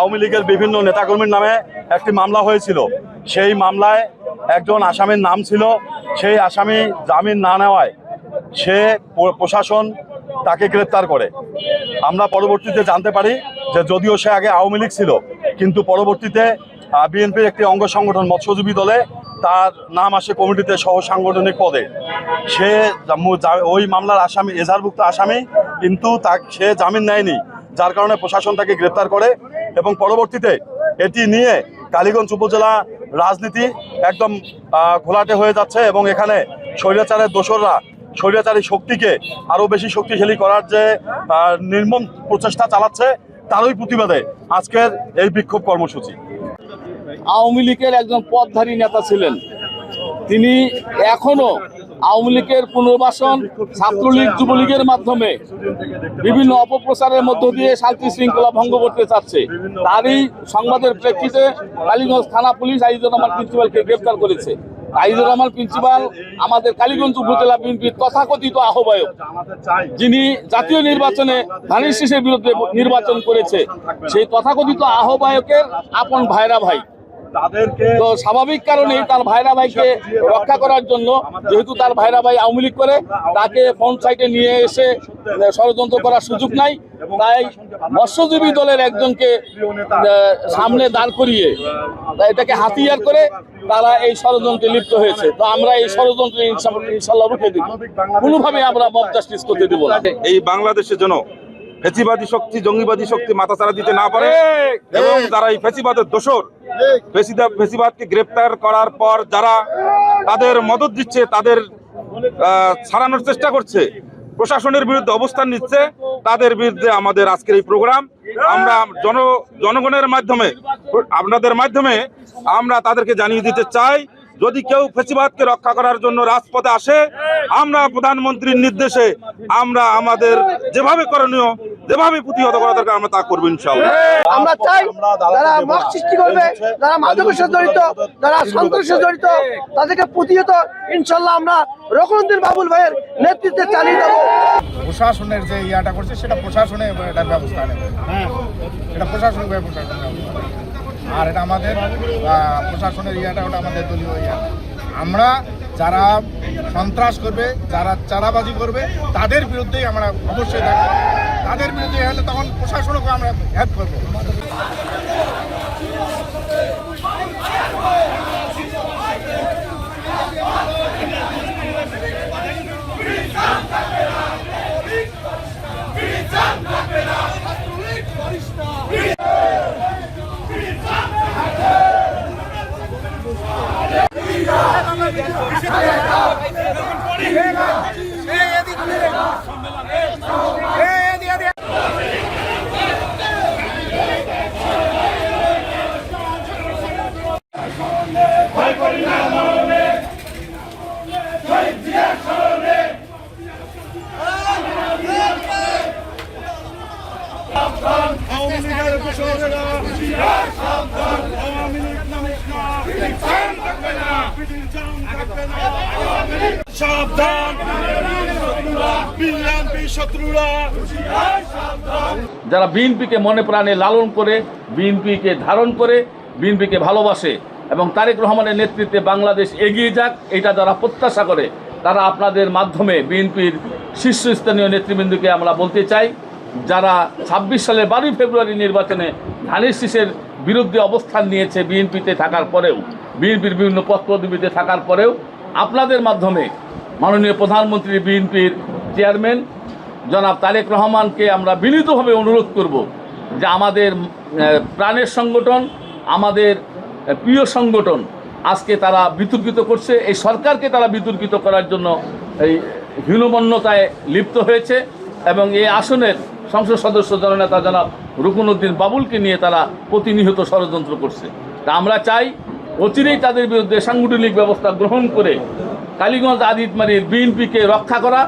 আওয়ামী লীগের বিভিন্ন নেতাকর্মীর নামে একটি মামলা হয়েছিল। সেই মামলায় একজন আসামির নাম ছিল। সেই আসামি জামিন না নেওয়ায় প্রশাসন তাকে গ্রেপ্তার করে। আমরা পরবর্তীতে জানতে পারি যে যদিও সে আগে আওয়ামী লীগ ছিল, কিন্তু পরবর্তীতে বিএনপির একটি অঙ্গ সংগঠন মৎস্যজীবী দলে তার নাম আসে কমিটিতে সহ সাংগঠনিক পদে। সে ওই মামলার আসামি, এজাহারভুক্ত আসামি, কিন্তু সে জামিন নেয়নি, যার কারণে প্রশাসন তাকে গ্রেপ্তার করে। এবং পরবর্তীতে এটি নিয়ে কালীগঞ্জ উপজেলা রাজনীতি একদম ঘোলাটে হয়ে যাচ্ছে এবং এখানে স্বৈরাচারের দোসররা স্বৈরাচারী শক্তিকে আরও বেশি শক্তিশালী করার যে নির্মম প্রচেষ্টা চালাচ্ছে, তারই প্রতিবাদে আজকের এই বিক্ষোভ কর্মসূচি। আওয়ামী লীগের একজন পদধারী নেতা ছিলেন তিনি, এখনো আওয়ামী লীগের পুনর্বাসন, ছাত্রলীগ, যুবলীগের মাধ্যমে বিভিন্ন অপপ্রচারের মধ্য দিয়ে শান্তি শৃঙ্খলা ভঙ্গ করতে চাচ্ছে। তারই সংবাদের প্রেক্ষিতে কালীগঞ্জ থানা পুলিশ আইজুর রহমান প্রিন্সিপালকে গ্রেফতার করেছে। আইজুর রহমান প্রিন্সিপাল আমাদের কালীগঞ্জ উপজেলা বিএনপির তথাকথিত আহ্বায়ক, যিনি জাতীয় নির্বাচনে ধানের শীষের বিরুদ্ধে নির্বাচন করেছে। সেই তথাকথিত আহ্বায়কের আপন ভাইরা ভাই, তো স্বাভাবিক কারণেই তার ভাইরা ভাইকে রক্ষা করার জন্য, যেহেতু তার ভাইরা ভাই আওয়ামী লীগ করে, তাকে ফ্রন্ট সাইডে নিয়ে এসে ষড়যন্ত্র করার সুযোগ নাই। তাই মৎস্যজীবী দলের একজনকে সামনে দাঁড় করিয়ে এটাকে হাতিয়ার করে তারা এই ষড়যন্ত্রে লিপ্ত হয়েছে। তো আমরা এই ষড়যন্ত্রে ইনশাল্লাহ রুখে দিব, কোনোভাবে আমরা মব জাস্টিস করতে দেব না। এই বাংলাদেশের জন্য ফ্যাসিবাদী শক্তি, জঙ্গিবাদী শক্তি মাথাচাড়া দিতে না পারে এবং যারা এই ফ্যাসিবাদের দোসর, ফ্যাসিবাদকে গ্রেপ্তার করার পর যারা তাদের মদত দিচ্ছে, তাদের ছাড়ানোর চেষ্টা করছে, প্রশাসনের বিরুদ্ধে অবস্থান নিচ্ছে, তাদের বিরুদ্ধে আমাদের আজকের এই প্রোগ্রাম। আমরা জনগণের মাধ্যমে, আপনাদের মাধ্যমে আমরা তাদেরকে জানিয়ে দিতে চাই, যদি কেউ ফ্যাসিবাদকে রক্ষা করার জন্য রাজপথে আসে, আমরা প্রধানমন্ত্রীর নির্দেশে আমরা আমাদের যেভাবে করণীয়, যেভাবে প্রতিহত করা দরকার আমরা তা করবো ইনশাআল্লাহ। আমরা চাই যারা মত সৃষ্টি করবে, যারা মাদকের সাথে জড়িত, যারা সন্ত্রাসের সাথে জড়িত, তাদেরকে প্রতিহত ইনশাআল্লাহ আমরা রকনউদ্দিন বাবুল ভাইয়ের নেতৃত্বে চালিয়ে দেবো। প্রশাসনের যে ইয়াটা করছে সেটা প্রশাসনে এটা ব্যবস্থা নেবে, এটা প্রশাসনিক ব্যবস্থা, আর এটা আমাদের প্রশাসনের ইয়াটা, ওটা আমাদের দলীয় ইয়া। আমরা যারা সন্ত্রাস করবে, যারা চাঁদাবাজি করবে, তাদের বিরুদ্ধেই আমরা অবশ্যই থাকবো। তাদের বিরুদ্ধে হলে তখন প্রশাসনকে আমরা হেল্প করবো। যারা বিএনপিকে মনে প্রাণে লালন করে, বিএনপিকে ধারণ করে, বিএনপিকে ভালোবাসে এবং তারেক রহমানের নেতৃত্বে বাংলাদেশ এগিয়ে যাক, এটা যারা প্রত্যাশা করে, তারা আপনাদের মাধ্যমে বিএনপির শীর্ষস্থানীয় নেতৃবৃন্দকে আমরা বলতে চাই, যারা ২৬ সালের ১২ ফেব্রুয়ারি নির্বাচনে ধানের শীষের বিরুদ্ধে অবস্থান নিয়েছে, বিএনপিতে থাকার পরেও, বিএনপির বিভিন্ন পদপদবিতে থাকার পরেও, আপনাদের মাধ্যমে মাননীয় প্রধানমন্ত্রী, বিএনপির চেয়ারম্যান জনাব তারেক রহমানকে আমরা বিনীতভাবে অনুরোধ করব যে আমাদের প্রাণের সংগঠন, আমাদের প্রিয় সংগঠন আজকে তারা বিতর্কিত করছে, এই সরকারকে তারা বিতর্কিত করার জন্য এই হীনমন্যতায় লিপ্ত হয়েছে এবং এই আসনের সংসদ সদস্য জননেতা জনাব রুকনউদ্দিন বাবুলকে নিয়ে তারা প্রতিনিয়ত ষড়যন্ত্র করছে। তা আমরা চাই অচিরেই তাদের বিরুদ্ধে সাংগঠনিক ব্যবস্থা গ্রহণ করে কালীগঞ্জ আদিতমারির বিএনপিকে রক্ষা করা।